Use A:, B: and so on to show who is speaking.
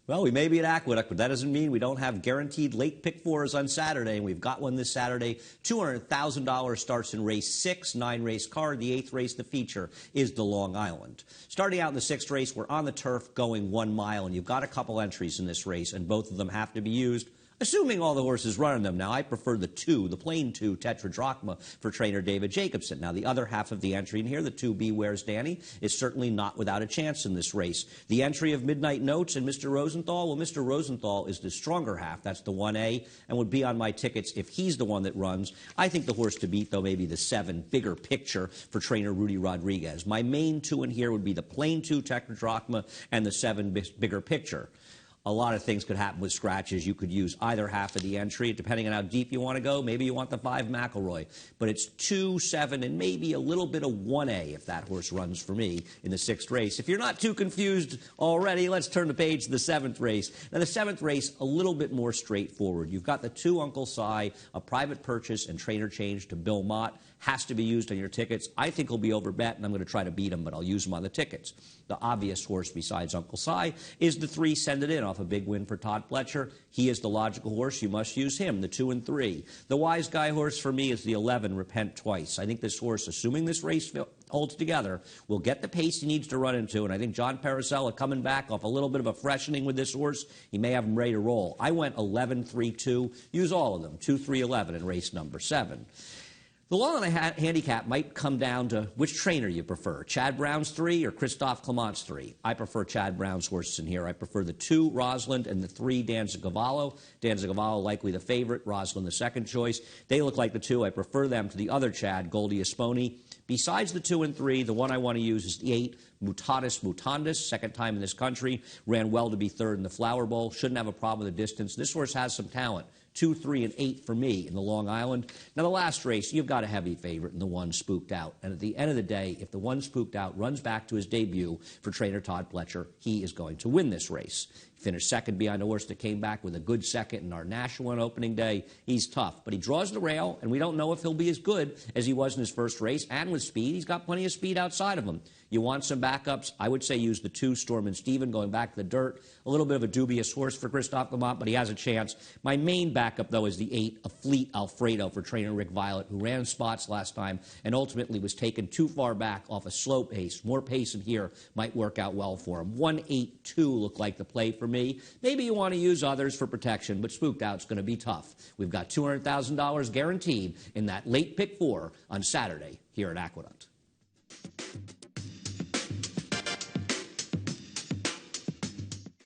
A: Well, we may be at Aqueduct, but that doesn't mean we don't have guaranteed late pick fours on Saturday, and we've got one this Saturday. $200,000 starts in race 6, 9-race card. The 8th race, the feature, is the Long Island. Starting out in the 6th race, we're on the turf going 1 mile, and you've got a couple entries in this race, and both of them have to be used, assuming all the horses running them. Now, I prefer the plain 2 Tetradrachma for trainer David Jacobson. Now, the other half of the entry in here, the 2 Beware's Danny, is certainly not without a chance in this race. The entry of Midnight Notes and Mr. Rosenthal, well, Mr. Rosenthal is the stronger half. That's the 1A, and would be on my tickets if he's the one that runs. I think the horse to beat, though, may be the 7 Bigger Picture for trainer Rudy Rodriguez. My main 2 in here would be the plain 2 Tetradrachma and the 7 Bigger Picture. A lot of things could happen with scratches. You could use either half of the entry, depending on how deep you want to go. Maybe you want the 5 McElroy. But it's 2, 7, and maybe a little bit of 1A if that horse runs for me in the 6th race. If you're not too confused already, let's turn the page to the 7th race. Now, the 7th race, a little bit more straightforward. You've got the 2 Uncle Si, a private purchase and trainer change to Bill Mott. Has to be used on your tickets. I think he'll be overbet, and I'm going to try to beat him, but I'll use him on the tickets. The obvious horse besides Uncle Si is the 3 Send It In off a big win for Todd Pletcher. He is the logical horse. You must use him, the 2 and 3. The wise guy horse for me is the 11, Repent Twice. I think this horse, assuming this race holds together, will get the pace he needs to run into, and I think John Parasella coming back off a little bit of a freshening with this horse, he may have him ready to roll. I went 11, 3, 2. Use all of them, 2, 3, 11 in race number 7. The Long Island handicap might come down to which trainer you prefer, Chad Brown's 3 or Christophe Clement's 3. I prefer Chad Brown's horses in here. I prefer the 2 Rosalind and the 3 Danzicavallo. Danzicavallo likely the favorite, Rosalind the second choice. They look like the 2. I prefer them to the other Chad, Goldie Esponi. Besides the 2 and 3, the one I want to use is the 8, Mutatis Mutandis, second time in this country. Ran well to be 3rd in the Flower Bowl. Shouldn't have a problem with the distance. This horse has some talent. 2, 3, and 8 for me in the Long Island. Now, the last race, you've got a heavy favorite in the 1 Spooked Out. And at the end of the day, if the 1 Spooked Out runs back to his debut for trainer Todd Pletcher, he is going to win this race. Finished 2nd behind a horse that came back with a good 2nd in our national on opening day. He's tough, but he draws the rail, and we don't know if he'll be as good as he was in his first race. And with speed, he's got plenty of speed outside of him. You want some backups? I would say use the 2 Storm and Steven going back to the dirt. A little bit of a dubious horse for Christophe Clement, but he has a chance. My main backup, though, is the 8, A Fleet Alfredo for trainer Rick Violet, who ran spots last time and ultimately was taken too far back off a slow pace. More pace in here might work out well for him. 1, 8, 2 look like the play for me. Maybe you want to use others for protection, but Spooked Out's going to be tough. We've got $200,000 guaranteed in that late pick 4 on Saturday here at Aqueduct.